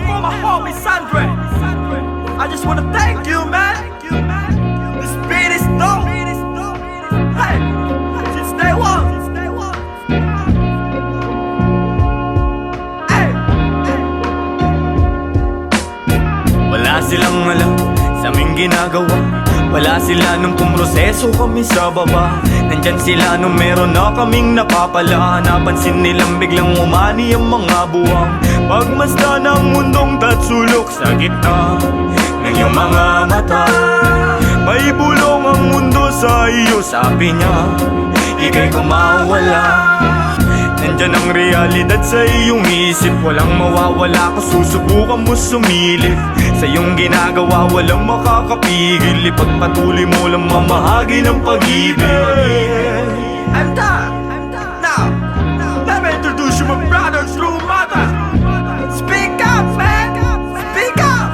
for my homie Sandre. I just wanna thank you, man. This beat is dope. Hey, since day one. Hey. Wala silang alam sa aming ginagawa. Wala sila nung pumroseso kami sa baba. Nandyan sila nung meron na kaming napapala. Napansin nilang biglang umani ang mga buwang. Pagmasdan ang mundong tatsulok sa gitna ng iyong mga mata. May bulong ang mundo sa iyo, sabi niya. Ika'y kumawala. Nandyan ang realidad sa iyong isip. Walang mawawala kung susubukan mo sumilip. Sa iyong ginagawa walang makakapigil. Ipagpatuloy mo lang mamahagi ng pag-ibig. I'm done. Now, let me introduce you my brother, true mother. Speak up, man. Speak up.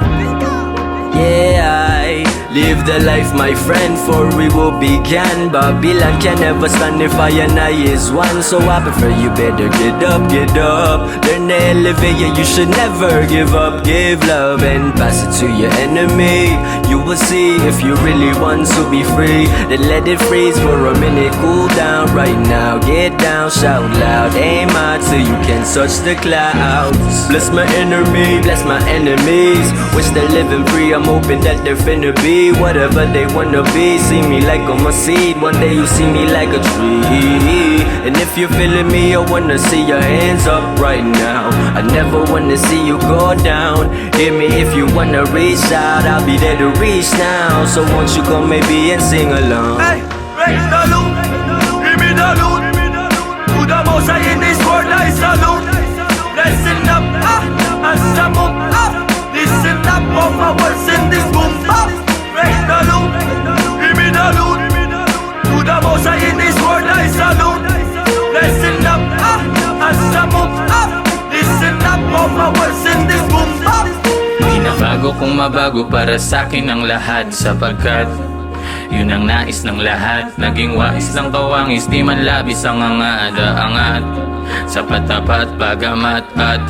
Yeah, I live the life, my friend, for we will begin. Babylon can never stand if I and I is one. So I prefer you better get up. Learn to elevate, yeah, you should never give up. Give love and pass it to your enemy. You will see if you really want to be free. Then let it freeze for a minute, cool down right now. Get down, shout loud, aim high till you can touch the clouds. Bless my enemy, bless my enemies. Wish they're living free, I'm hoping that they're finna be whatever they wanna be. See me like I'm a seed, one day you see me like a tree. And if you're feeling me, I wanna see your hands up right now. I never wanna see you go down. Hear me if you wanna reach out, I'll be there to reach now. So won't you come maybe and sing along. Hey, raise the loot, give me the loot. To the most high in this world I salute. Listen up, as I move up. Listen up, all my words in this boom bap. Raise the loot, give me the loot. To the most high in this world I salute. Listen up, as I move up. Listen up, all my words in this boom bap. Binabago kong mabago para sa'kin ang lahat. Sapagkat yun ang nais ng lahat. Naging wais ng kawangis, di man labis ang angada-angat. Sa patapat, bagamat at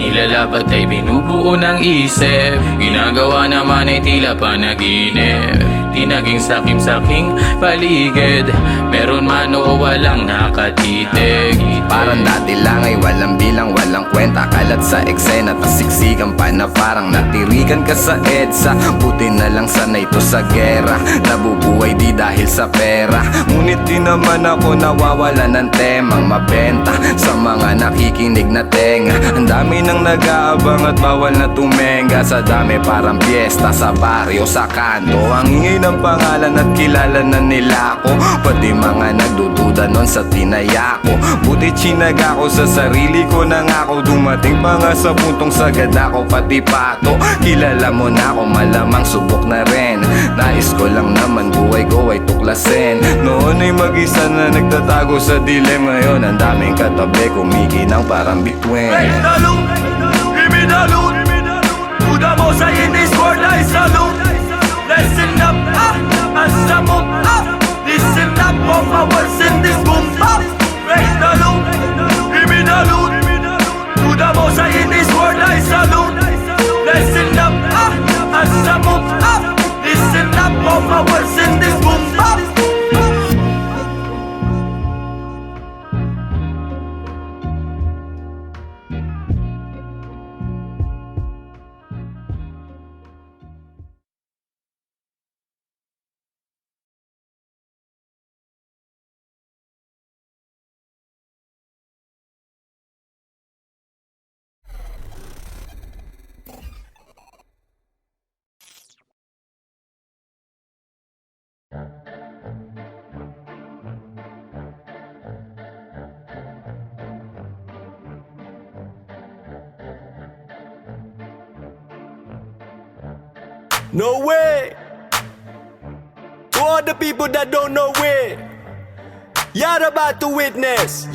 nilalabat ay binubuo ng isip. Ginagawa naman ay tila panaginip. Di naging sakim-saking paligid. Meron man o walang nakatitig. Parang dati lang ay walang bilang, walang kwenta. Kalat sa eksena, tasiksikan pa na parang natirikan ka sa EDSA. Buti na lang sanay to sa gera. Nabubuhay di dahil sa pera. Ngunit di naman ako nawawala ng temang mabenta sa mga nakikinig na tenga. Ang dami nang nag-aabang at bawal na tumenga. Sa dami parang piyesta sa baryo, sa kanto. Ang ingay ng pangalan at kilala na nila ako. Pati mga nagdududa nun sa tinaya ko. Buti chinaga ko sa sarili ko na nga ako. Dumating pa nga sa puntong sagad ako pati pato. Kilala mo na ako, malamang subok na rin. Nais ko lang naman buhay ko ay tuklasin. Noon ay mag-isa na nagtatago sa dilim. Ngayon ang daming katabi kumikinang parang bituin. Raise the loot, give me the loot. To the most high in this world I salute. Listen up, as I move up. Listen up, all my words in this boom bap. Raise the loot, give me the loot. To the most high in this world I salute. Listen up, as I move up. Listen up, all my words in this boom bap. No way! To all the people that don't know it, you're about to witness.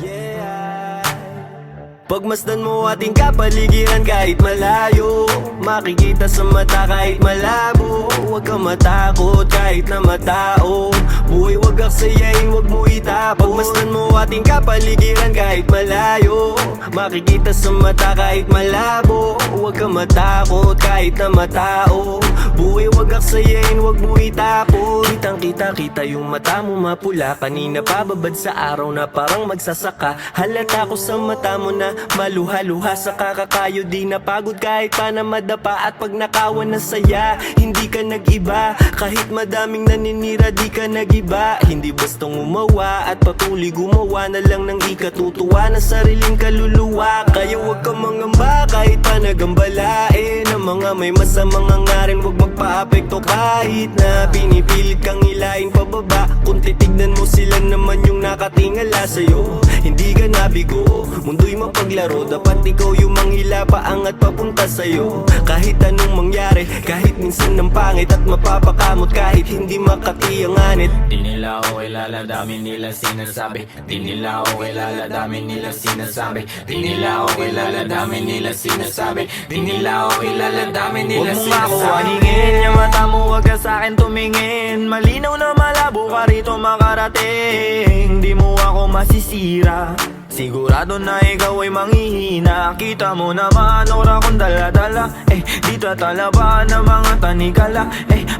Pagmasdan mo ating kapaligiran kahit malayo, makikita sa mata kahit malabo. Huwag kang matakot kahit na matao. Buhay wag aksayain, wag mo itapon. Pagmasdan mo ating kapaligiran kahit malayo, makikita sa mata kahit malabo. Huwag ka matakot kahit na matao, buhay wag aksayain, wag mo itapon. Kitang kita yung mata mo mapula, kanina pababad sa araw na parang magsasaka. Halata ko sa mata mo na maluha-luha, sa kakakayo di napagod kahit pa na madapa. At pag nakawan na saya, hindi ka nag-iba, kahit madaming naninira di ka nag-iba. Hindi bastang umawa at patuloy gumawa na lang ng ikatutuwa ng sariling kaluluwa. Kaya wag ka mangamba kahit pa nagambalain ang mga may masamang hangarin, wag magpa-apekto kahit na pinipilit kang hilahin pababa. Kung titignan mo sila naman yung nakatingala sa'yo, hindi ka nabigo, mundo'y mapaglaro. Dapat ikaw yung manghila paangat papunta sa'yo. Kahit anong mangyari, kahit minsan ng pangit at mapapakamot, kahit hindi makatiyanganit. Di nila ako kilala, dami nila sinasabi. Di nila ako kilala, dami nila sinasabi. Di nila ako kilala, dami nila sinasabi. Di nila ako kilala, dami nila sinasabi. Huwag mo ako aningin, yung mata mo wag ka sa'kin tumingin. Malinaw na malabo ka rito makarating. Di mo ako masisira, sigurado na ikaw ay manghihina. Kita mo naman ora kong dala-dala, di tatalaba ng mga tanikala.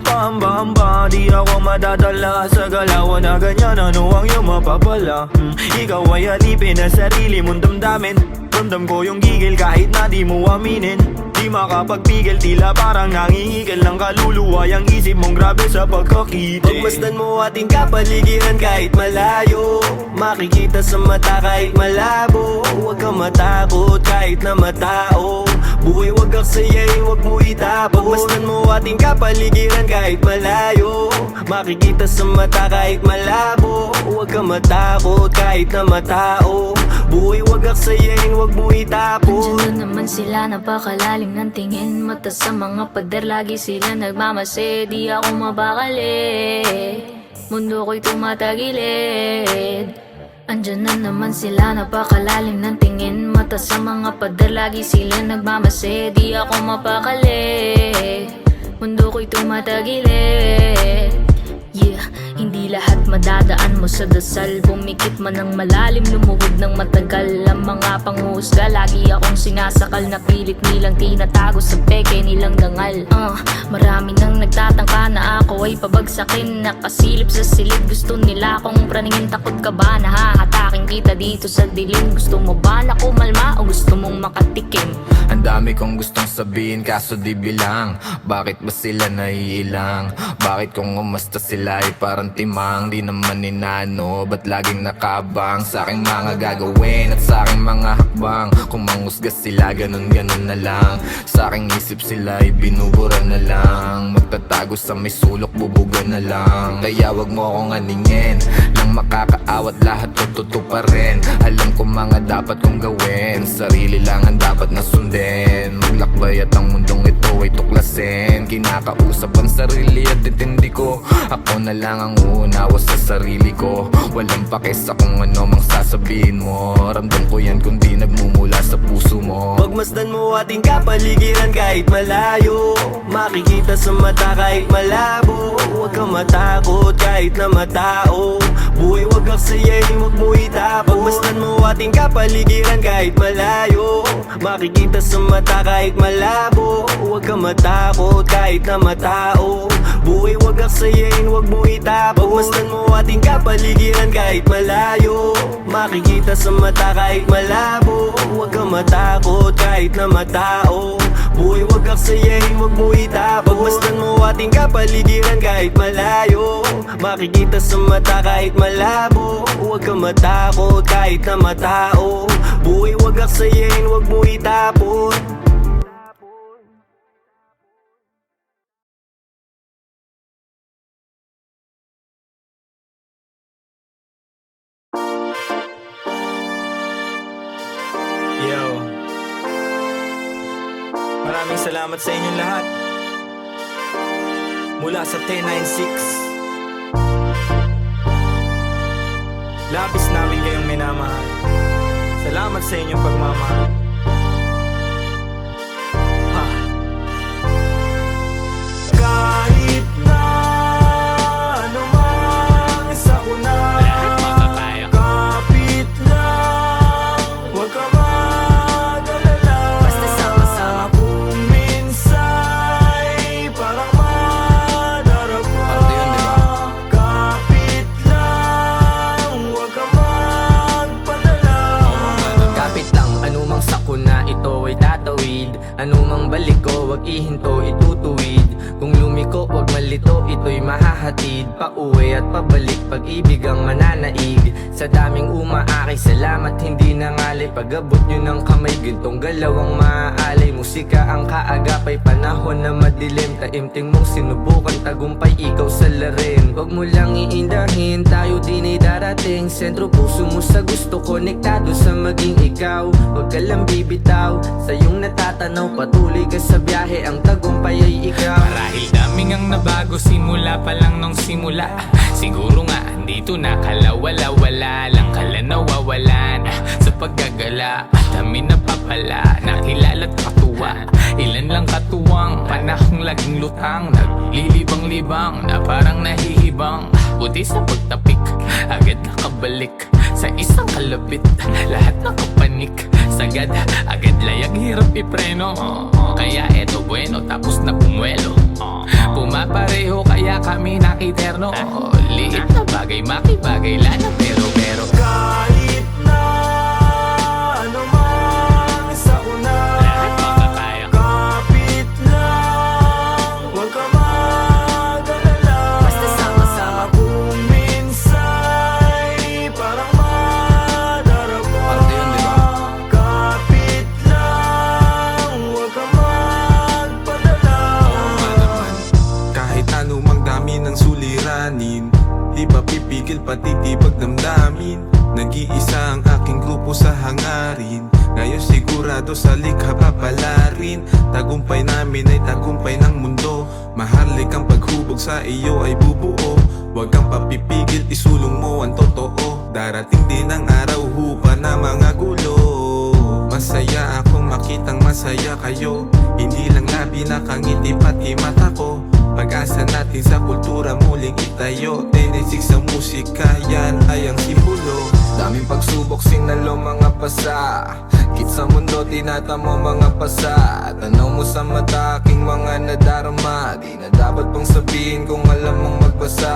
Pahamba-hamba, di ako madadala sa galawan na ganyan. Ano ang iyong mapapala? Ikaw ay alipin na sarili mong damdamin. Ramdam ko yung gigil kahit na di mo aminin. Di makapagpigil, tila parang nangihigil ng kaluluwa. Yang isip mong grabe sa pagkakiti. Pagmasdan mo ating kapaligiran kahit malayo, makikita sa mata kahit malabo. Huwag ka matakot kahit na matao, buhay wag aksayain, wag mo itapon. Pagmasdan mo ating kapaligiran kahit malayo, makikita sa mata kahit malabo. Huwag ka matakot kahit na matao, buhay wag aksayain, wag mo itapon. Andiyan na naman sila, napakalalim ng tingin. Mata sa mga pader, lagi sila nagmamase. Di ako mabakali, mundo ko'y tumatagilid. Andiyan na naman sila, napakalalim ng tingin. Mata sa mga pader, lagi sila nagmamase. Di ako mapakali, mundo ko'y tumatagilid. Yeah, hindi lahat madadaan mo sa dasal. Pumikit man ng malalim, lumuhod ng matagal. Ang mga panghusga, lagi akong sinasakal. Na pilit nilang tinatago sa peke nilang dangal. Marami nang nagtatangka na ako ay pabagsakin. Nakasilip sa silid, gusto nila akong praningin. Takot ka ba na hahatakin kita dito sa dilim? Gusto mo ba na kumalma o gusto mong makatikim? Ang dami kong gustong sabihin kaso di bilang. Bakit ba sila naiilang? Bakit kung umasta sila ay parang timang? Di naman inano, ba't laging nakabang sa aking mga gagawin at sa aking mga hakbang? Kung manghusga sila, ganun-ganun na lang. Sa aking isip sila ay binubura na lang. Magtatago sa may sulok, bubuga na lang. Kaya wag mo akong aningin, lang makakaawat lahat tututo pa rin. Alam ko mga dapat kong gawin, sarili lang ang dapat na sundin. Maglakbay at ang mundong ito ay tuklasin. Kinakausap ang sarili at intindi ko, ako na lang ang uunawa sa sarili ko. Walang pake sa kung ano mang sasabihin mo. Ramdam ko yan kung di nagmumula sa puso mo. Pagmasdan mo ating kapaligiran kahit malayo, makikita sa mata kahit malabo. Huwag ka matakot kahit na matao, buhay wag aksayain, wag mo itapon. Pagmasdan mo ating kapaligiran kahit malayo, makikita sa mata kahit malabo. Huwag ka matakot kahit na matao, buhay wag aksayain, wag mo itapon. Pagmasdan mo ating kapaligiran kahit malayo, makikita sa mata kahit malabo. Huwag ka matakot kahit na matao, buhay wag aksayain, wag mo itapon. Pagmasdan mo ating kapaligiran kahit malayo, makikita sa mata kahit malabo. Huwag ka matakot kahit na matao, buhay wag aksayain, wag mo itapon. Yo, maraming salamat sa inyong lahat. Mula sa 1096, labis namin kayong minamahal. Salamat sa inyong pagmamahal. Kahit na anumang sakuna, di hinto itutuwid. Kung lumiko wag malito, ito'y mahahatid pauwi at pabalik, pag-ibig ang mananaig. Sa daming umaakay, salamat hindi nangalay. Pag-abot nyo ng kamay, gintong galaw ang maaalay. Musika ang kaagapay, panahon na madilim. Taimting mong sinubukan, tagumpay ikaw sa larin. Huwag mo lang iindahin, tayo din ay darating. Sentro puso mo sa gusto, konektado sa maging ikaw. Huwag ka lang bibitaw, sa iyong natatanaw. Patuloy ka sa biyahe, ang tagumpay ay ikaw. Marahil daming ang nabago simula pa lang nung simula. Siguro nga andito na kalawala-wala lang kala nawawalan sa paggagala. Dami napapala, nakilala't katuwa. Ilan lang katuwang, panahong laging lutang. Naglilibang-libang na parang nahihibang. Buti sa pagtapik, agad nakabalik sa isang kalabit. Lahat nakapanik, sagad, agad layag, hirap ipreno. Kaya eto bueno, tapos na pumwelo. Pumapareho kaya kami nakiterno. Liit na bagay, makibagay, lana pero Kahit na ano man sa una, lahat makakaya. kapit lang, huwag ka mag-alala. Basta sama-sama. Kung minsa'y parang madarama, Parte yun, di ba? kapit lang, huwag ka magpadala. Kahit anumang dami ng suliranin, di pa pipigil patitibag damdamin. Nag-iisa ang aking grupo sa hangarin. Ngayon sigurado sa likha papalarin. Tagumpay namin ay tagumpay ng mundo. Mahalik ang paghubog sa iyo ay bubuo. Huwag kang papipigil, isulong mo ang totoo. Darating din ang araw, hupa na mga gulo. Masaya akong makitang masaya kayo. Hindi lang labi nakangiti pati mata ko. Pag-asa natin sa kultura muling itayo. 10-6 sa musika, yan ay ang simbolo. Daming pagsubok, sinalo mga pasa. Kit sa mundo, tinatamo mga pasa. Tanaw mo sa mata, aking mga nadarama. Di na dapat pang sabihin kung alam mong magbasa.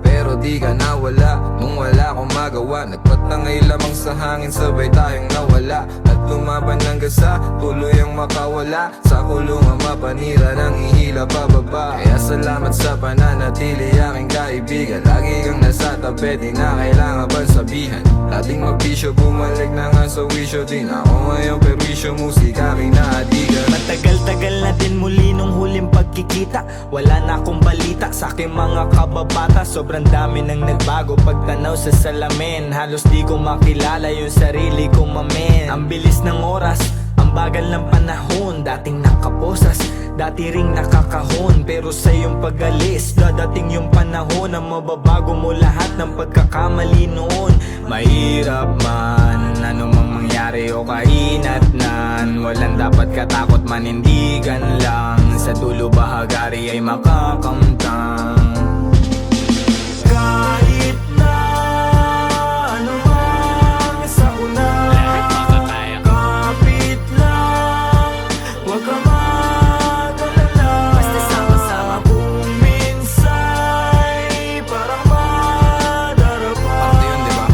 Pero di ka nawala, nung wala akong magawa. Nagpatangay lamang sa hangin, sabay tayong nawala. At lumaban ng gasa, tuloy ang makawala. Sa kulungan mapanira ng ihila pababa. Kaya salamat sa pananatili, aking kaibigan. Lagi kang nasa tabi, di na kailangan bang sabihan. Dating magbisyo, bumalik na nga sa wisyo din. Ako ngayon perwisyo, musika aking naadigan. Matagal-tagal na din muli nung huling pagkikita. Wala na akong balita sa aking mga kababata. Sobrang dami nang nagbago pagtanaw sa salamin. Halos di ko makilala yung sarili ko, mamen. Ang bilis ng oras, ang bagal ng panahon. Dating nakaposas, dati ring nakakahon. Pero sa iyong pag-alis, dadating yung panahon na mababago mo lahat ng pagkakamali noon. Mahirap man, anumang mangyari o kainatnan. Walang dapat katakot, manindigan lang. Sa dulo bahagari ay makakamtang. Kahit na ano man sa una, Lahat makakaya. kapit lang, huwag ka mag-alala. Basta sama-sama. Kung minsa'y parang madarama, Parte yun, di ba?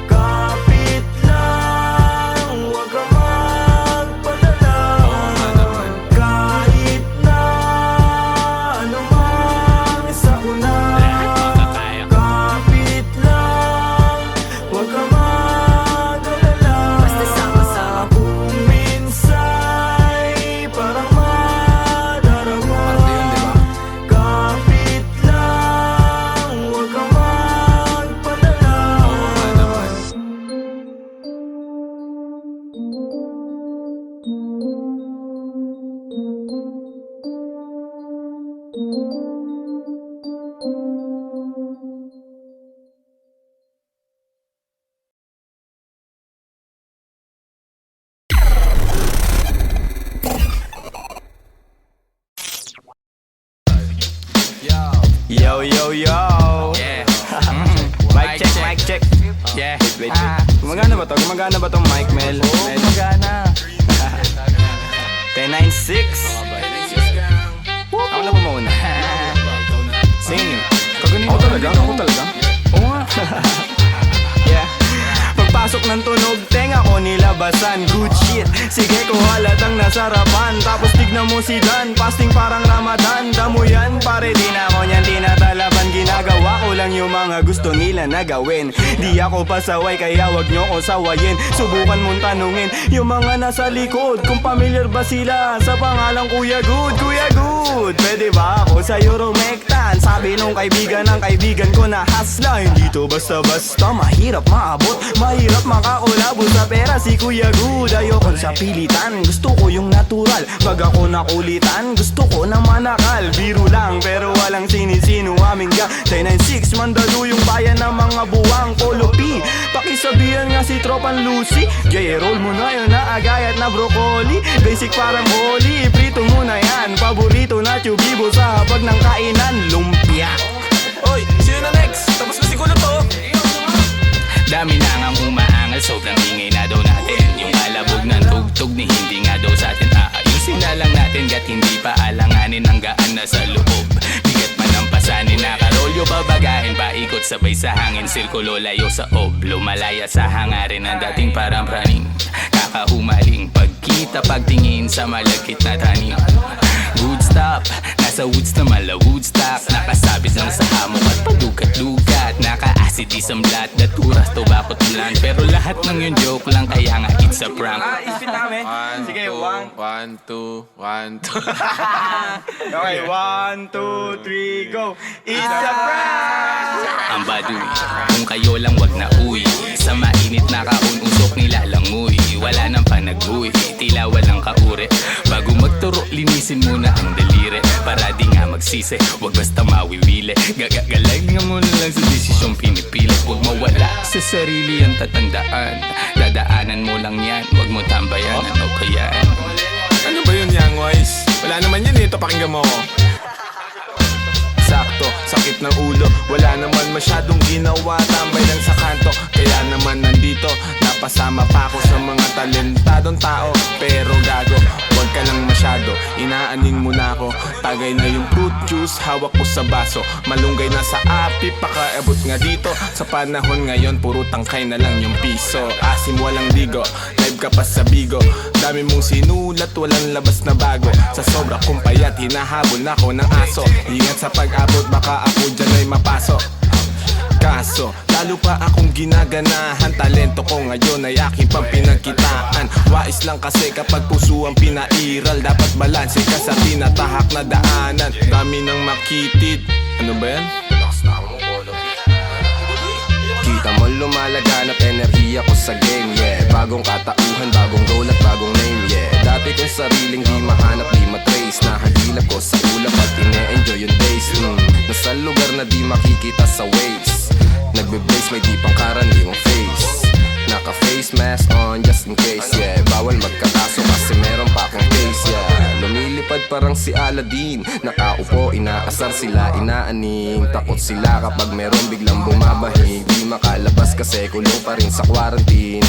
kapit lang, huwag ka magpadala. Kahit na ano man sa una, Lahat makakaya. kapit lang, huwag ka mag-alala. Basta sama-sama. Kung minsa'y parang madarama, Parte yun, di ba? kapit lang, huwag ka magpadala. Yo, yo, yo. Yeah. Mic check, mic check. Yeah. Wait. Gumagana ba to? Gumagana ba tong mic, Mel? Oo, gumagana. 10-9-6. Ako na ba mauna? Sa inyo. Ako talaga? Oo nga. Yeah. Pagpasok ng tunog, tenga ko nilabas. labasan. Good shit, sige ko halatang nasarapan. Tapos tignan mo si Dan, fasting parang Ramadan. Damo yan, pare di na ako niyan tinatalaban. Ginagawa ko lang yung mga gusto nila na gawin. Di ako pasaway kaya wag nyo ko sawayin. Subukan mong tanungin yung mga nasa likod kung familiar ba sila sa pangalang Kuya Good. Kuya Good, pwede ba ako sa Euromectan? Sabi nung kaibigan ng kaibigan ko na hasla. Hindi to basta-basta, mahirap maabot, mahirap makakulabo sa pera si Kuya Good. Ayokon sa pilitan, gusto ko yung natural. Pag ako nakulitan, gusto ko na manakal. Biro lang pero walang sinisino aming gang 996, mandalo yung bayan ng mga buwang Polo P. Pakisabihan nga si Tropan Lucy, Jay, roll mo na yun na agayat na broccoli. Basic parang holy, prito mo na yan. Paborito na tubibo sa hapag ng kainan, lumpia. Oy, sino na next? Tapos na siguro to. Dami na ngang umaangal, sobrang ingay na daw natin. Yung alabog ng tugtog ni hindi nga daw sa atin aayusin na lang natin. Gat hindi pa alanganin ang gaan na sa loob. Bigat man ang pasanin, nakarolyo babagahin. Paikot sabay sa hangin, sirkulo layo sa oblo. Malaya sa hangarin ng dating parang praning. Kakahumaling pagkita pagtingin sa malagkit na tanim. Good stop, nasa woods na mala Woodstock. Nakasabit lang sa hamok at padukat-dukat. Naka-acid isang blat, naturas to bakot ulan. Pero lahat ng yun joke lang kaya nga it's a prank. Isipin namin. Sige, 1. 1, 2, 1, 2. Okay, 1, 2, 3, go. It's a prank! Ang baduy, kung kayo lang wag na uwi. Sa mainit na kaun-usok nilalangoy. Wala nang panag-uwi, tila walang kauri. Bago magturo, linisin muna ang daliri. Para di nga magsisi, wag basta mawiwili. Gagagalag nga muna lang sa desisyong pinipili. Wag mawala sa sarili ang tatandaan. Dadaanan mo lang yan, wag mo tambayan. Ano ba yan? Ano ba yun, Young Wise? Wala naman yun ito, pakinggan mo ko. Sakto, sakit ng ulo, wala naman masyadong ginawa. Tambay lang sa kanto, kaya naman nandito. Napasama pa ako sa mga talentadong tao. Pero gago, wag ka lang masyado, inaaning mo na ako. Tagay na yung fruit juice, hawak ko sa baso. Malunggay na sa api, pakaabot nga dito. Sa panahon ngayon, puro tangkay na lang yung piso. Asim walang ligo, live ka pa sa bigo. Dami mong sinulat, walang labas na bago. Sa sobra kong payat, hinahabol na ako ng aso. Ingat sa pag-abot, baka ako dyan ay mapasok. Kaso, lalo pa akong ginaganahan. Talento ko ngayon ay aking pampinagkitaan. Wais lang kasi kapag puso ang pinairal. Dapat balanse ka sa tinatahak na daanan. Dami ng makitid. Ano ba yan? Kita mo lumalaganap enerhiya ko sa game, yeah. Bagong katauhan, bagong role at bagong name, yeah. Dati kong sariling di mahanap, di matrace. Nahagilap ko sa ulap at ine-enjoy yung days. Nasa lugar na di makikita sa waves. Nagbe-blaze, may di pang karaniwang face. Naka-face mask on just in case, yeah. Bawal magkakaso kasi meron pa akong case, yeah. Lumilipad parang si Aladdin. Nakaupo, inaasar sila, inaaning. Takot sila kapag meron biglang bumabahing. Di makalabas kasi kulong pa rin sa quarantine.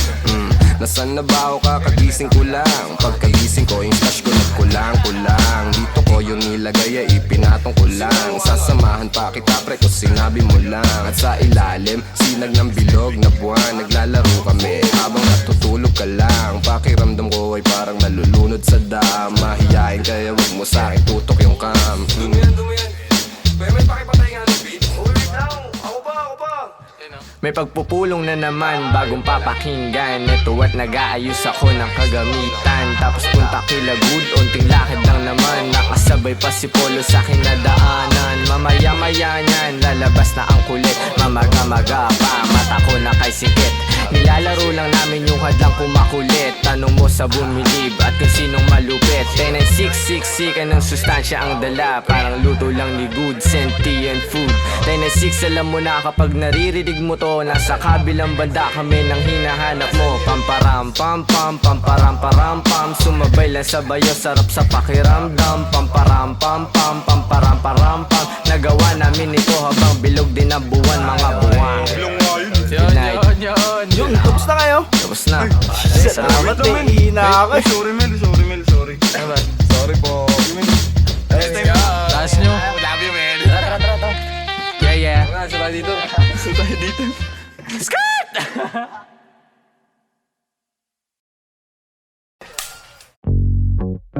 Nasaan na ba ako kakagising ko lang? Pagkagising ko, yung stash ko nagkulang-kulang. Dito ko yung nilagay ay ipinatong ko lang. Sasamahan pa kita pre kung sinabi mo lang. At sa ilalim, sinag ng bilog na buwan. Naglalaro kami habang natutulog ka lang. Pakiramdam ko ay parang nalulunod sa dam. Mahiyain kaya wag mo sa'kin tutok yung cam. May pakipatay nga ng beat. Wait lang, ako pa. May pagpupulong na naman, bagong papakinggan. Ito at nag-aayos ako ng kagamitan. Tapos punta kila Good, unting lakad lang naman. Nakasabay pa si Polo sa kinadaanan. Mamaya-maya niyan, lalabas na ang kulit. Mamaga-maga pa, mata ko na kay sikit. Nilalaro lang namin yung hadlang kumakulit. Tanong mo sa bumilib at kung sinong malupit. 996, ka ng sustansya ang dala. Parang luto lang ni Good, sentient food. 996, alam mo na kapag naririnig mo to. Nasa kabilang banda kami nang hinahanap mo. Pamparam pam pam, pamparam param pam. Sumabay lang sa bayo, sarap sa pakiramdam. Pamparam pam pam, pamparam param pam. Nagawa namin ito habang bilog din ang buwan, mga buwan. Yun. Tapos na kayo? Tapos na. Salamat, may hina ako. Sorry. Sorry po. Taas nyo. Love you, man. Tara. Yeah. Sabay dito. Dito. Skirt!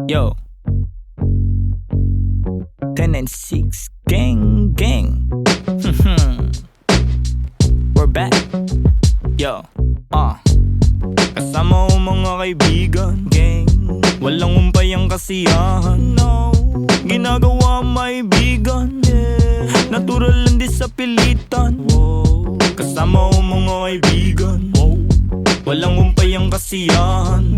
Yo, 10 and 6, gang, gang. We're back. Yo, kasama ko mga kaibigan, gang. Walang umpay ang kasiyahan, no. Ginagawa maibigan, natural lang di sa pilitan. Kasama ko mga kaibigan, walang umpay ang kasiyahan.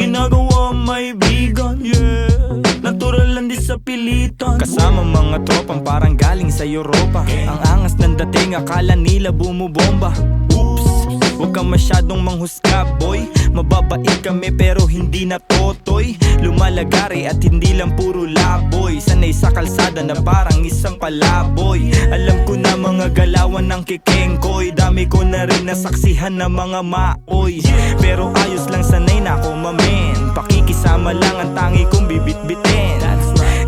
Ginagawa maibigan, natural lang di sa pilitan. Kasama mga tropang parang galing sa Europa. Ang angas ng dating, akala nila bumubomba. Oops, huwag kang masyadong manghusga, boy. Mababait kami pero hindi na totoy. Lumalagari at hindi lang puro laboy. Sanay sa kalsada na parang isang palaboy. Alam ko na mga galawan ng kikengkoy. Dami ko na rin nasaksihan na mga maoy. Pero ayos lang, sanay na ako mamen. Pakikisama lang ang tangi kong bibit-bitin.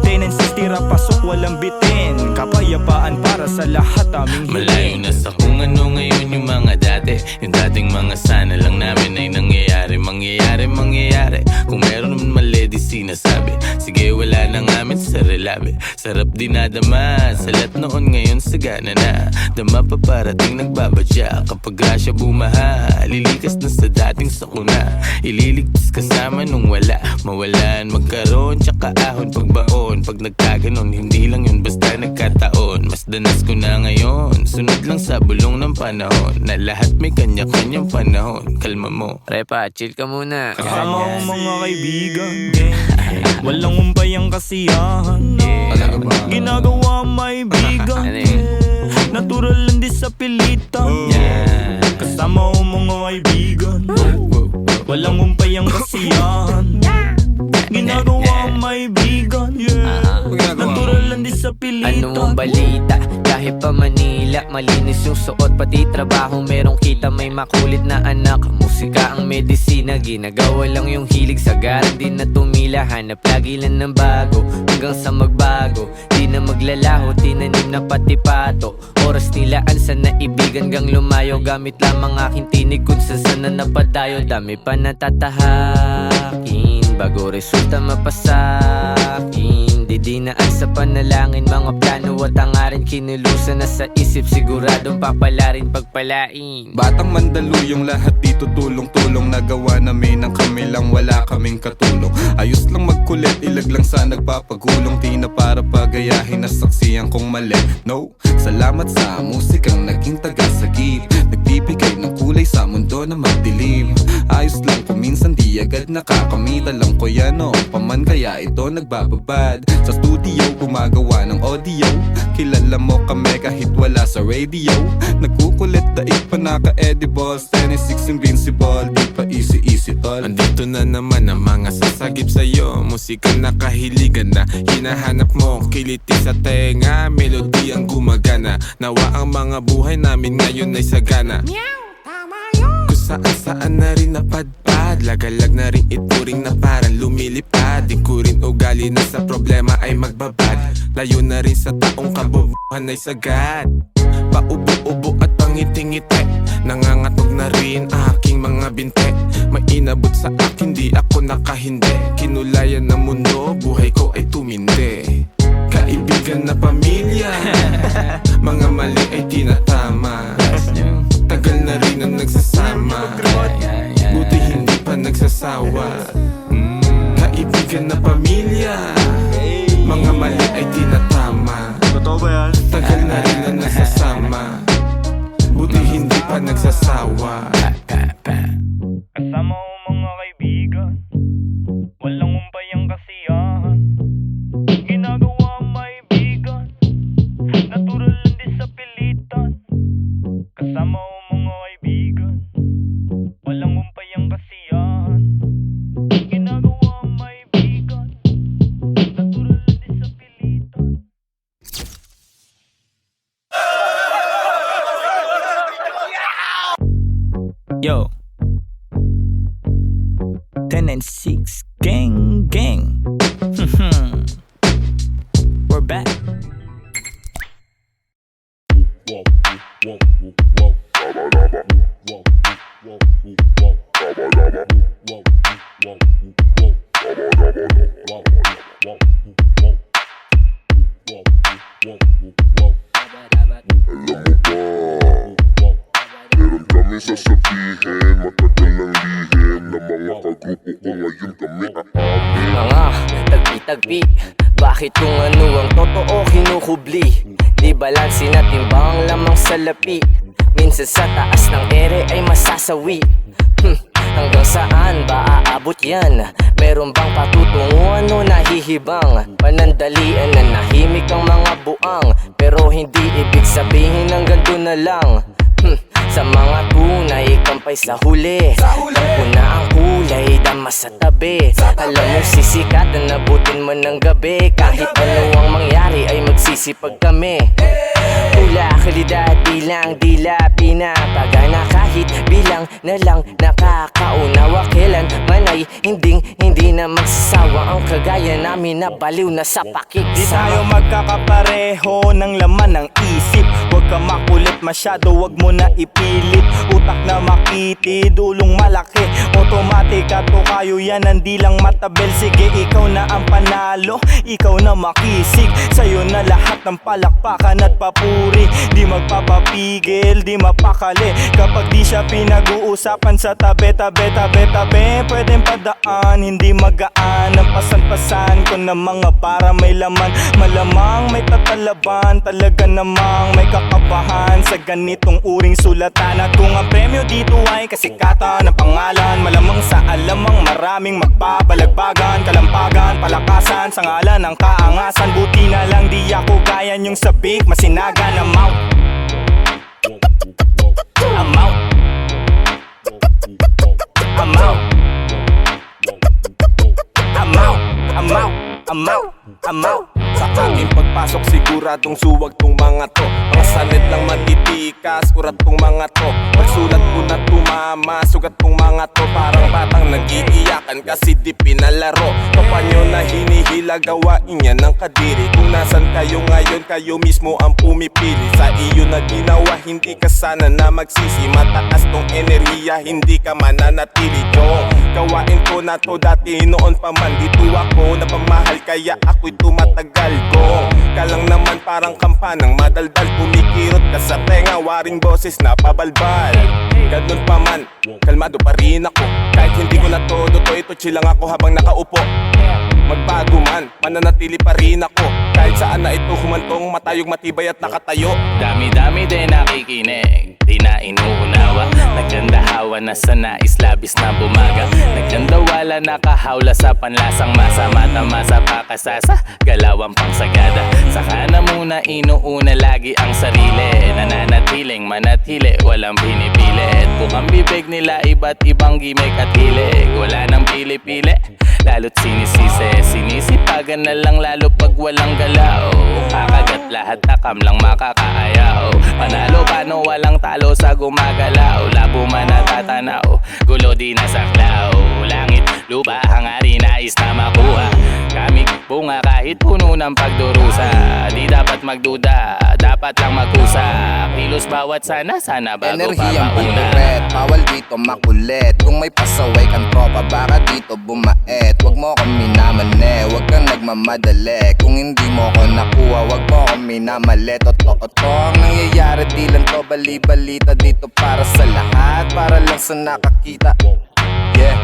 10 and 6 tira pasok walang bitin. Kapayapaan para sa lahat aming hiling. Malayo na sa kung ano ngayon yung mga dati. Yung dating mga sana lang namin ay nangyayari. Mangyayari. Kung meron naman mali di sinasabi. Sige wala na ngamin sa relabe. Sarap dinadama. Salat noon ngayon sagana na. Dama pa parating nagbabadya. Kapag grasya bumaha, lilikas na sa dating sakuna. Ililigtas kasama nung wala. Mawalan, magkaroon, tsaka ahon pagbaon. Pag nagkaganon, hindi lang yun basta nagkataon. Mas danas ko na ngayon. Sunod lang sa bulong ng panahon. Na lahat may kanya-kanyang panahon. Kalma mo, Repa, chill ka muna. Kasama ko mga kaibigan, walang umpay ang kasiyahan. Ginagawa maibigan, natural lang di sa pilitan. Kasama ko mga kaibigan, walang umpay ang kasiyahan. Ginagawa maibigan, natural lang di sa pilitan. Ano mong balita? Kahit pa Manila, malinis yung suot pati trabaho, merong kita, may makulit na anak. Musika ang medisina, ginagawa lang yung hilig. Sagaran din na tumila, hanap lagi lang ng bago. Hanggang sa magbago, di na maglalaho, tinanim na pati pato. Oras nilaan sa naibigan gang lumayo. Gamit lamang aking tinig kung saan na napadayo. Dami pa natatahakin bago resulta mapasakin. Didinaan sa panalangin, mga plano at hangarin. Kinulusan na sa isip, siguradong papalarin pagpalain. Batang Mandaluyong lahat dito tulong-tulong. Nagawa namin ang kami lang, wala kaming katulong. Ayos lang magkulit, ilag lang sa nagpapagulong. Di na para pagayahin na saksiyan kong mali. No, salamat sa musikang naging tagasagip. Nagbibigay ng kulay sa mundo na madilim. Ayos lang kung minsan di agad nakakamit. Alam ko yan noong paman kaya ito nagbababad. Sa studio gumagawa ng audio. Kilala mo kami kahit wala sa radio. Nagkukulit daig pa naka-edibles. 10 and 6 invincible, di pa easy tol. Andito na naman ang mga sasagip sa'yo. Musika na kahiligan na hinahanap mo. Kiliti sa tenga, melody ang gumagana. Nawa ang mga buhay namin ngayon ay sagana. Kung saan-saan na rin napadpad. Lagalag na rin ituring na parang lumilipad. Di ko rin ugali na sa problema ay magbabad. Layo na rin sa taong kabobohan ay sagad. Paubo-ubo at pangiti-ngiti. Nangangatog na rin aking mga binte. May inabot sa akin, di ako nakahindi. Kinulayan ng mundo, buhay ko ay tumindi. Kaibigan na pamilya, mga mali ay tinatama. Tagal na rin ang nagsasama, buti hindi pa nagsasawa. Kaibigan na pamilya, mga mali ay tinatama. Tagal na rin ang nagsasama, buti hindi pa nagsasawa. Kasama ko mga kaibigan, walang umpay ang kasiyahan. Ginagawa maibigan, natural lang di sa pilitan. Kasama ko mga kaibigan, walang umpay ang kasiyahan. Ginagawa maibigan, natural lang di sa pilitan. Yo, 10 and 6, gang, gang. We're back. Whoa. namin sasabihin Matagal ng lihim na mga kagrupo ko ngayon kami aamin Mga tagpi-tagpi, bakit kung ano ang totoo kinukubli? Di balansin at timbang lamang sa lapi. Minsan sa taas ng ere ay masasawi. Hanggang saan ba aabot yan? Meron bang patutunguhan o nahihibang? Panandalian na nahimik ang mga buang, pero hindi ibig sabihin hanggang doon na lang. Sa mga tunay, kampay sa huli. Tampo na ang kulay, dama sa tabi. Alam mo sisikat na nabutin mo ng gabi. Kahit ano ang mangyari ay magsisipag kami. Pula, kalidad, bilang, dila, pinapagana. Kahit bilang na lang nakakaunawa. Kailan man ay hindi na magsasawa. Ang kagaya namin na baliw na sa pakiksama. Di tayo magkakapareho ng laman ng isip. Huwag ka makulit masyado, huwag mo na ipilit. Utak na makitid, ulong malaki. Automatic at o kayo yan, hindi lang matabel. Sige, ikaw na ang panalo, ikaw na makisig. Sa'yo na lahat ng palakpakan at papuri. Di magpapapigil, di mapakali. Kapag di siya pinag-uusapan sa tabi, pwedeng padaan, hindi magaan. Ang pasan-pasan ko na mga para may laman. Malamang may tatalaban, talaga namang may kakabahan sa ganitong uring sulatan. At kung ang premyo dito ay kasikatan ng pangalan, malamang sa alamang maraming magbabalagbagan. Kalampagan, palakasan sa ngalan ng kaangasan. Buti na lang di ako kaya niyong sabik, masinagan. I'm out, I'm out, I'm out, I'm out, I'm out, I'm out, I'm out. Sa aking pagpasok siguradong suwag tong mga to. Mga salit lang matitikas, urat tong mga to. Pagsulat ko na tumama, sugat tong mga to. Parang batang nag-iiyakan kasi di pinalaro. Kapwa nyo na hinihila, gawain yan ng kadiri. Kung nasan kayo ngayon, kayo mismo ang pumipili. Sa iyo na ginawa, hindi ka sana na magsisi. Mataas tong enerhiya, hindi ka mananatili. Yung gawain ko na to dati noon pa man. Dito ako napamahal kaya ako'y tumatagal. Kung kalang naman parang kampanang madaldal. Kumikirot ka sa tenga, waring boses na pabalbal. Ganun pa man, kalmado pa rin ako. Kahit hindi ko na todo to, ito chill lang ako habang nakaupo. Magbago man, mananatili pa rin ako. Kahit saan na ito humantong, matayog matibay at nakatayo. Dami-dami din nakikinig, di na inuunawa. Nagdandahawa na sa nais, labis na bumaga. Nagdandawala, nakahawla sa panlasang masa. Matama sa pakasasa, galawang pangsagada. Saka na muna inuuna lagi ang sarili. Nananatiling manatili, walang pinipili. Bukang bibig nila, iba't ibang gimmick at hilig. Wala nang pili-pili, lalo't sinisisi. Sinisipagan na lang lalo pag walang galaw. Kakagat lahat takam lang makakaayaw. Panalo paano walang talo sa gumagalaw. Labo man natatanaw, gulo di nasaklaw. Langit, lupa, hangarin, nais na makuha. Kamig, bunga kahit puno ng pagdurusa. Di dapat magduda, dapat lang magkusa. Kilos bawat sana bago Enerhiyang pa mauna. pagkuret, bawal dito makulit. Kung may pasaway kang tropa, baka dito bumaet. Huwag mo kong minamane, huwag kang nagmamadali. Kung hindi mo ko nakuha, huwag mo kong minamali. Totoo ang nangyayari, di lang to bali-balita. Dito para sa lahat, para lang sa nakakita. Yeah,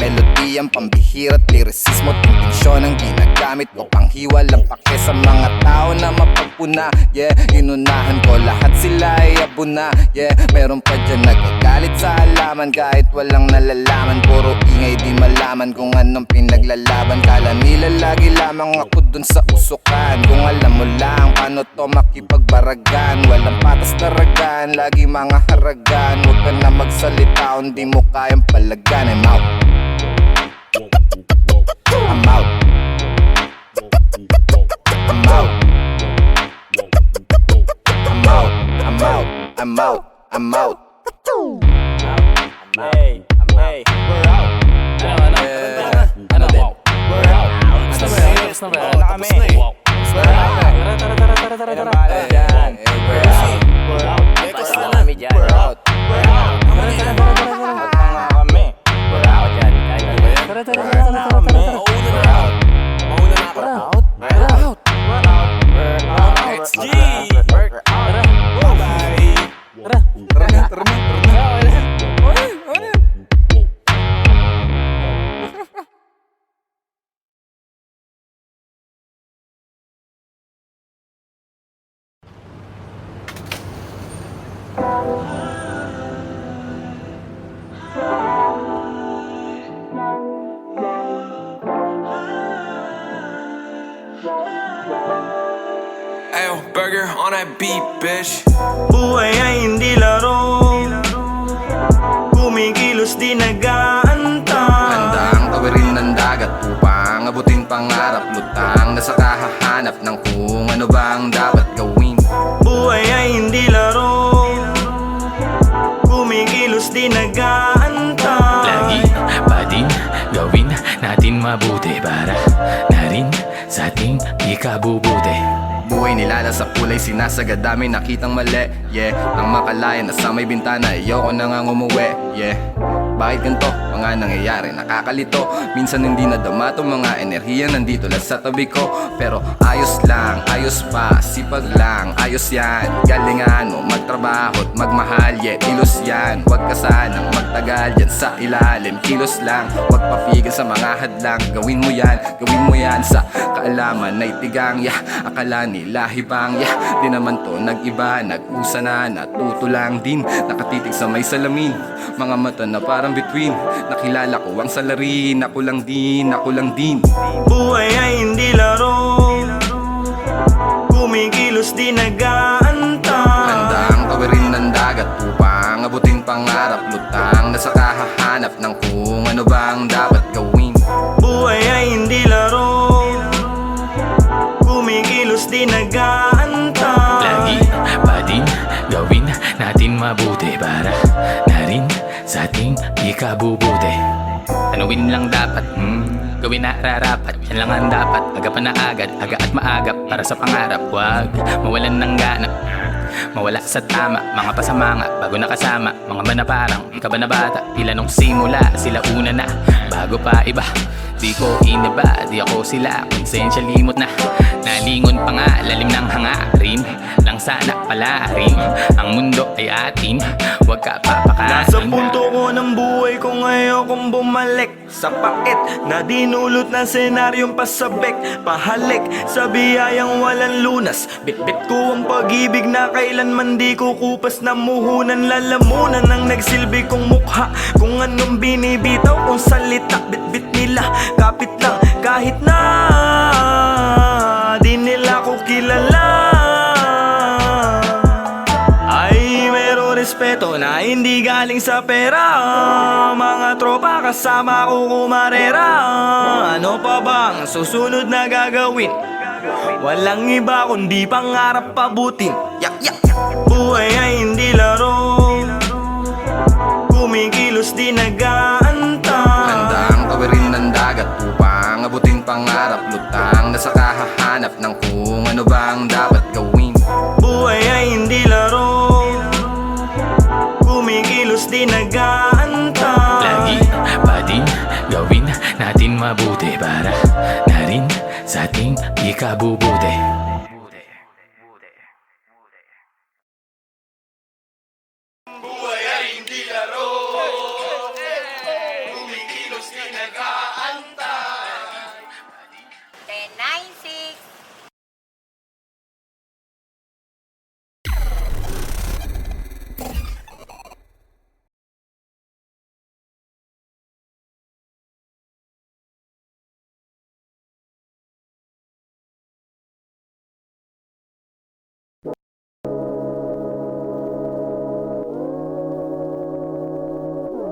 melodiyang pambihira't lirisismo, intensyon ang ginagamit ko. Panghiwa lang pake sa mga tao na mapagpuna. Yeah, inunahan ko lahat sila ay abuna. Yeah, meron pa dyan nagagalit sa halaman kahit walang nalalaman. Puro ingay di malaman kung anong pinaglalaban. Kala nila lagi lamang ako dun sa usukan. Kung alam mo lang paano to makipagbaragan. Walang patas na ragan, lagi mga haragan. Huwag ka na magsalita, hindi mo kayang palagan. I'm out, I'm out, I'm out, I'm out, I'm out, I'm out, I'm out. Hey, hey, we're out. Ano din? We're out. Wala na kami. We're out. Kailan bahala dyan? We're out, We're out. Kami dyan. we're out. We're out. Wag na nga kami. We're out. We're out. We're out. Mauna na ako. We're out. We're out. We're out. XG. We're out. Bye-bye. Tara na, tara na, tara na. on that beat, bitch. Buhay ay hindi laro, kumikilos di nag-aantay. Handa ang tawirin ng dagat upang abutin pangarap. Lutang na sa kahahanap ng kung ano bang dapat gawin. Buhay ay hindi laro, kumikilos di nag-aantay. Lagi pa din gawin natin mabuti para na rin sa ating ikabubuti. Buhay nilala sa kulay, sinasagad dami nakitang mali. Yeah, nang makalaya na sa may bintana, ayoko na nga umuwi. Yeah, bakit ganito? Mga nangyayari, nakakalito. Minsan hindi nadama tong mga enerhiya nandito lang sa tabi ko. Pero ayos lang, ayos pa, sipag lang, ayos yan. Galingan mo, magtrabaho at magmahal, yeah, kilos yan. Huwag ka sanang magtagal yan sa ilalim, kilos lang. Huwag papigil sa mga hadlang, gawin mo yan sa kaalaman na itigang, yeah. Akala nila hibang, yeah. Di naman to nag-iba, nag-usa na, natuto lang din. Nakatitig sa may salamin, mga mata na parang between. Nakilala ko ang salarin, ako lang din. Buhay ay hindi laro, kumikilos di nag-aantay. Handa ang tawirin ng dagat upang abutin pangarap. Lutang na sa kahahanap ng kung ano bang dapat gawin. Buhay ay hindi laro, kumikilos di nag-aantay. Lagi pa din gawin natin mabuti para na rin sa ating ikabubuti. Tanawin lang dapat, gawin na rarapat. Yan lang ang dapat, aga pa na agad, aga at maagap. Para sa pangarap, wag mawalan ng gana, mawala sa tama, mga pasamanga bago nakasama. Mga manaparang, ka ba na bata, tila nung simula, sila una na, bago pa iba. Di ko inaba, di ako sila, konsensya limot na. Nalingon pa nga, lalim ng hangarin lang sana palarin. Ang mundo ay atin, huwag ka papakain. Nasa punto ko ng buhay ko ngayon kung bumalik sa pakit na dinulot ng senaryong pasabik. Pahalik sa biyayang walang lunas, bitbit ko ang pag-ibig na kailanman di ko kupas na muhunan. Lalamunan ang nagsilbi kong mukha, kung anong binibitaw kong salita. Bitbit nila, kapit lang kahit na di nila ko kilala. Ay meron respeto na hindi galing sa pera. Mga tropa kasama ko kumarera. Ano pa bang susunod na gagawin? Walang iba kundi pangarap pabutin. Buhay ay hindi laro, kumikilos di nag-aantay. Handa ang tawirin ng dagat upang abutin pangarap. Lutang na sa kahahanap ng kung ano bang dapat gawin. Buhay ay hindi laro, kumikilos di nag-aantay. Lagi pa din gawin natin mabuti para na rin sa ating ikabubuti.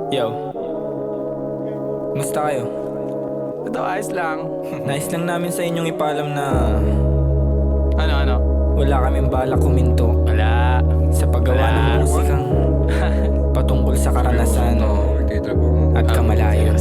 Yo, musta kayo? Ito, ayos lang. Nais lang namin sa inyong ipaalam na Ano? wala kaming balak kuminto Wala. sa paggawa ng musikang patungkol sa karanasan at kamalayan.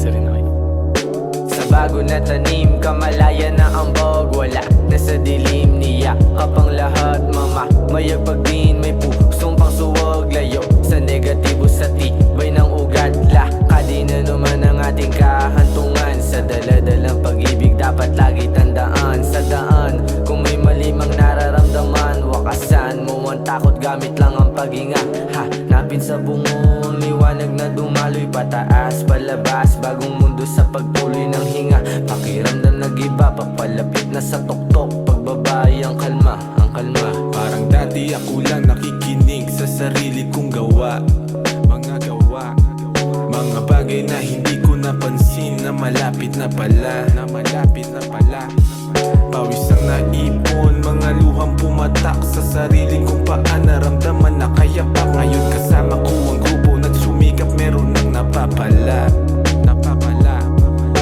Sa bago na tanim, kamalaya na ang bog. Wala na sa dilim niya kapang lahat, mama. Mayag pagdin, may pusong pang suwag. Layo sa negatibo, sa tibay ng ugat. Lakadi na naman ang ating kahantungan. Sa daladalang pag-ibig dapat lagi tandaan. Sa daan, kung may malimang nararamdaman, wakasan mo ang takot, gamit lang ang paghinga. Hanapin sa bungon, liwanag na dumaloy pataas, palabas, bagong mundo sa pagtuloy ng hinga. Pakiramdam nag-iba, papalapit na sa tuktok, pagbabay ang kalma, ang kalma. Parang dati ako lang nakikinig sa sarili kong gawa. Mga bagay na hindi ko napansin, na malapit na pala. Pawis ang naipon, mga luhang pumatay. tumatak sa sarili kung paan naramdaman na kaya pa. Ngayon kasama ko ang grupo nagsumikap, meron nang napapala.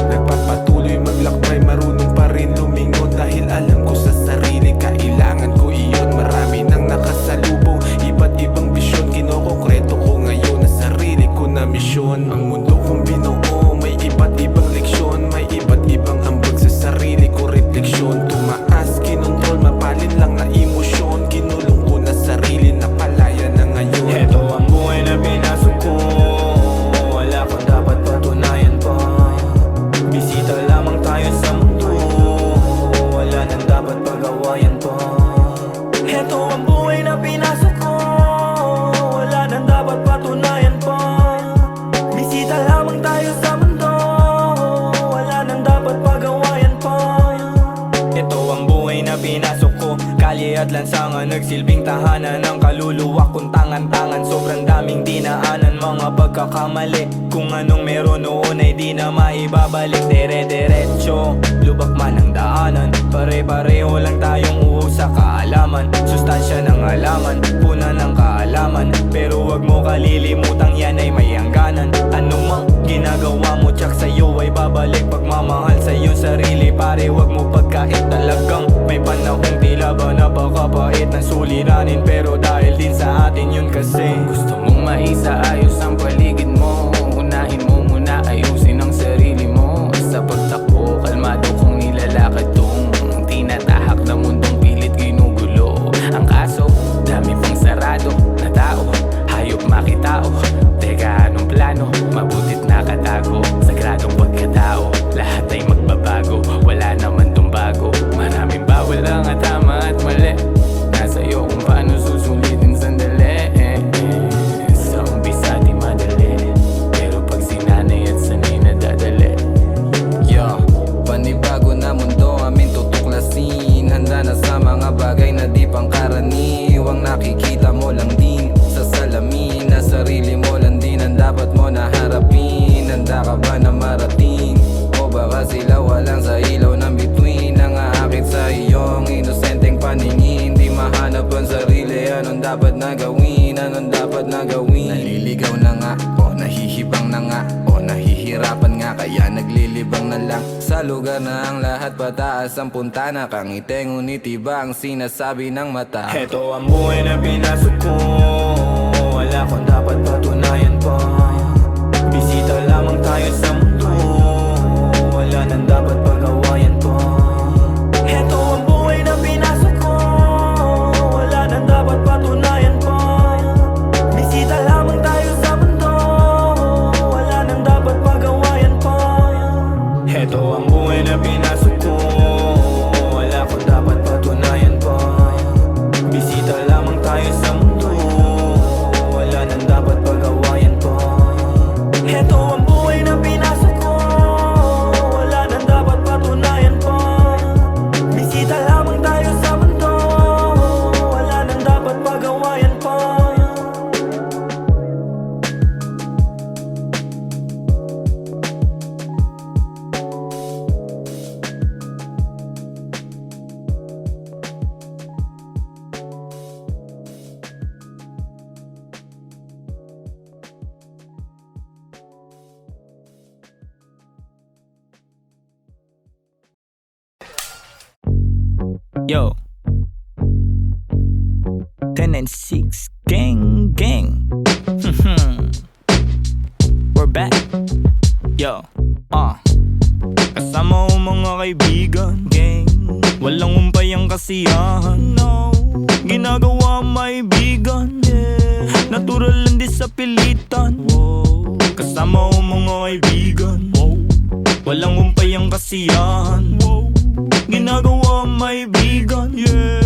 Nagpapatuloy maglakbay, marunong pa rin lumingon. Dahil alam ko sa sarili, kailangan ko iyon. Marami nang nakasalubong, iba't ibang bisyon. Kinokokreto ko ngayon na sarili ko na misyon. Ang mundo kong binuo, may iba't ibang leksyon. May iba't ibang ambag sa sarili ko, refleksyon. Tumaas, kinontrol, mapalin lang na emosyon. Kinulong ko na sarili, napalaya na ngayon. Ito ang buhay na pinasok ko, wala kang dapat patunayan pa. Bisita lamang tayo sa mundo, wala nang dapat pag-awayan pa. Ito ang buhay na pinasok ko, wala nang dapat patunayan pa. Bisita lamang tayo sa mundo, wala nang dapat pag-awayan pa. Ito ang buhay na pinasok ko, kalye at lansangan, nagsilbing tahanan ng kaluluwa kong tangan-tangan. Sobrang daming dinaanan, mga pagkakamali. Kung anong meron noon ay di na maibabalik. Dire-diretso, lubak man ang daanan. Pare-pareho lang tayong uho sa kaalaman. Sustansya ng alaman, puna ng kaalaman. Pero wag mo kalilimutang yan ay may hangganan. Ano mang ginagawa mo, tsak sa'yo ay babalik. Pagmamahal sa iyong sarili, pare wag mo pagkait. Talagang may panahong tila ba napakapait ng suliranin. Pero dahil din sa atin yun kasi Gusto mong maisaayos ang paligid mo, unahin mo muna ayusin ang sarili mo. Sa pagtakbo, kalmado kong nilalakad tong tinatahak na mundong pilit ginugulo. Ang kaso, dami pang sarado na tao, hayop makitao. Teka, anong plano? Mabutit nakatago, sagradong pagkatao. Lahat ay magbabago, wala naman tong bago. Maraming bawal ang tama at mali. Nasa iyo kung paano susulitin sandali. Sa umpisa di madali, pero pag sinanay at sanay nadadali. Yo, panibago na mundo aming tutuklasin. Handa na sa mga bagay na di pangkaraniwang nakikita mo lang din sa salamin. Na sarili mo lang din ang dapat mo na harapin. Handa ka ba na marating? O baka sila walang sa ilaw ng bituin. Nangaakit sa iyong inosenteng paningin. Di mahanap ang sarili, anong dapat na gawin? Anong dapat na gawin? Naliligaw na nga, o nahihibang na nga, o nahihirapan nga, kaya naglilibang na lang. Sa lugar na ang lahat pataas ang punta. Nakangiti ngunit iba ang sinasabi ng mata. ito ang buhay na pinasok ko, wala kang dapat patunayan pa. Bisita lamang tayo sa mundo, wala nang dapat pag-awayan pa. Ito ang buhay na pinasok ko, wala nang dapat patunayan pa. Bisita lamang tayo sa mundo, wala nang dapat pag-awayan pa. Ito ang buhay na pinasok ko, wala kang dapat patunayan pa. Bisita lamang tayo sa mundo, wala nang dapat pag-awayan pa. Ito ang buhay na pinasok ko, wala nang dapat patunayan pa. Bisita lamang tayo sa mundo, wala nang dapat pag-awayan pa. Yo, 10 and 6, gang, gang. We're back. Yo, kasama ko mga kaibigan, gang. Walang umpay ang kasiyahan, no. Ginagawa maibigan, yeah. Natural lang di sa pilitan, wow. Kasama ko mga kaibigan, wow. Walang umpay ang kasiyahan, wow. Ginagawa maibigan, yeah.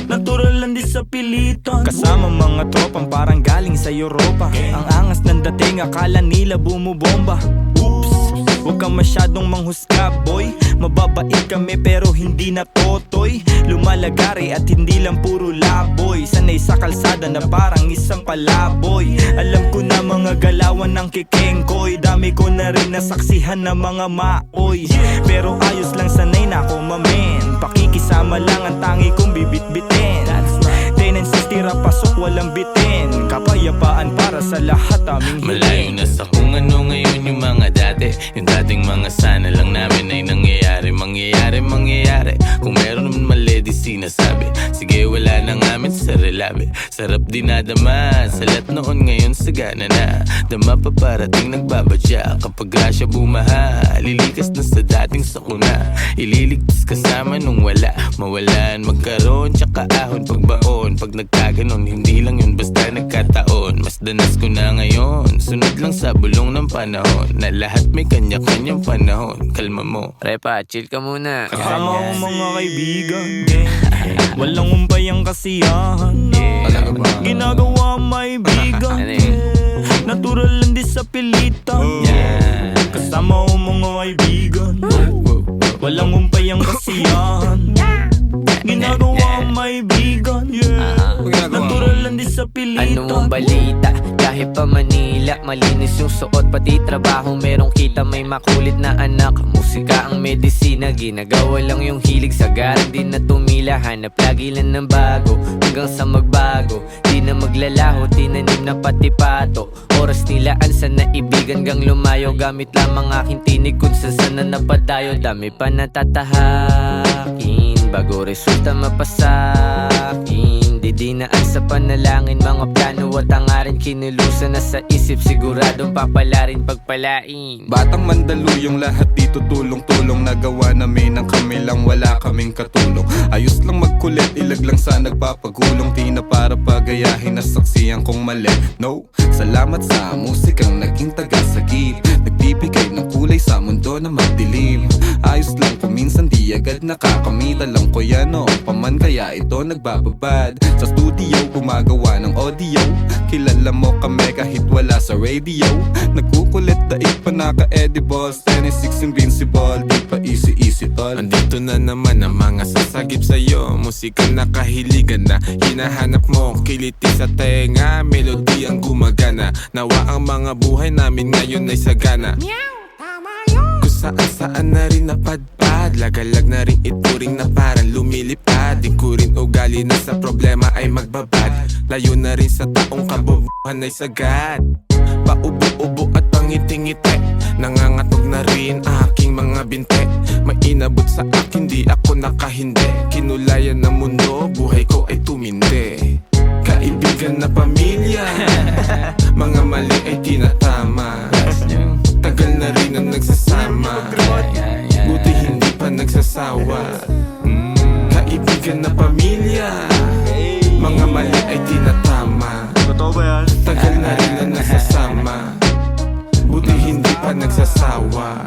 Natural lang di sa pilitan. Kasama mga tropang parang galing sa Europa. Ang angas ng dating, akala nila bumubomba. Oops, huwag kang masyadong manghusga, boy. Mababait kami pero hindi na totoy. Lumalagari at hindi lang puro laboy. Sanay sa kalsada na parang isang palaboy. Alam ko na mga galawan ng kikengkoy. Dami ko na rin nasaksihan na mga maoy. Pero ayos lang, sanay na ako mamen. Pakikisama lang ang tangi kong bibitbitin. tendencies, tira pasok walang bitin. Kapayapaan para sa lahat aming Malayo na sa kung ano ngayon yung mga dati. Yung dating mga sana lang namin ay nangyayari. Kung meron naman mali di sinasabi. Sige wala na ngamin sa relabe. Sarap dinadama sa lahat noon ngayon sagana na. Dama pa parating nagbabadya. Kapag grasya bumaha, lilikas na sa dating sakuna. Ililigtas kasama nung wala. Mawalan, magkaroon, tsaka ahon pagbaon. Pag nagkaganon, hindi lang yun basta nagkataon. Mas danas ko na ngayon, sunod lang sa bulong ng panahon. Na lahat may kanya-kanyang panahon. Kalma mo. Repa, chill ka muna. Kasama ko mga kaibigan, walang umpay ang kasiyahan. Ginagawa may bigan, natural lang di sa pilitan. Kasama ko mga kaibigan, walang umpay ang kasiyahan. Ginagawa may bigan, natural lang di sa pilitan. Ano ang balita? Kahit pa Manila, malinis yung suot, pati trabaho merong kita. May makulit na anak, musika ang medisina. Ginagawa lang yung hilig, sagaran din na tumila. Hanap lagi lang ng bago, hanggang sa magbago. Di na maglalaho, tinanim na pati pato. Oras nilaan sa naibigan gang lumayo. Gamit lamang aking tinig kung saan na napadayo. Dami pa natatahakin bago resulta mapasakin. Didinaan sa panalangin, mga plano at hangarin. Kinulusan na sa isip, siguradong papalarin pagpalain. Batang Mandaluyong lahat dito tulong-tulong. Nagawa namin ang kami lang, wala kaming katulong. Ayos lang magkulit, ilag lang sa nagpapagulong. Di na para pagayahin na saksiyan kong mali. No, salamat sa musikang naging tagasagip. Nagbibigay ng kulay sa mundo na magdilim. Ayos lang kung minsan di agad nakakamit. Alam ko yan noong paman kaya ito nagbababad. Sa studio gumagawa ng audio. Kilala mo kami kahit wala sa radio. Nagkukulit daig pa naka-edibles. 10-6 invincible, di pa easy tol. Andito na naman ang mga sasagip sa'yo. Musika na kahiligan na hinahanap mo. Kiliti sa tenga, melody ang gumagana. Nawa ang mga buhay namin ngayon ay sagana. Kung saan na rin napadpad. Lagalag na rin ituring na parang lumilipad. Di ko rin ugali na sa problema ay magbabad. Layo na rin sa taong kabubuhan ay sagad. Paubo-ubo at pangiti-ngiti. Nangangatog na rin aking mga binte. May inabot sa akin, di ako nakahindi. Kinulayan ng mundo, buhay ko ay tumindi. Kaibigan na pamilya, mga mali ay tinatama. Tagal na rin ang nagsasama, buti hindi pa nagsasawa. Kaibigan na pamilya, mga mali ay tinatama. Totoo ba yan? Tagal na rin ang nagsasama, buti hindi pa nagsasawa.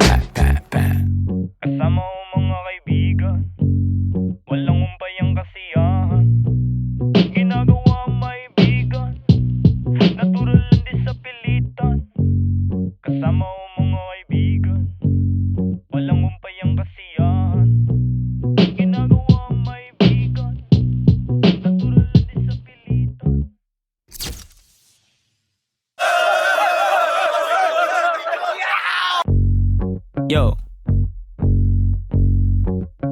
Kasama ko mga kaibigan, walang umpay ang kasiyahan. Ginagawa may bigan, natural lang di sa pilitan. Kasama ko mga kaibigan, walang umpay ang kasiyahan. Ginagawa may bigan, natural lang di sa pilitan. Yo,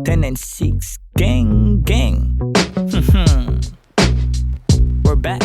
10-6 gang. We're back.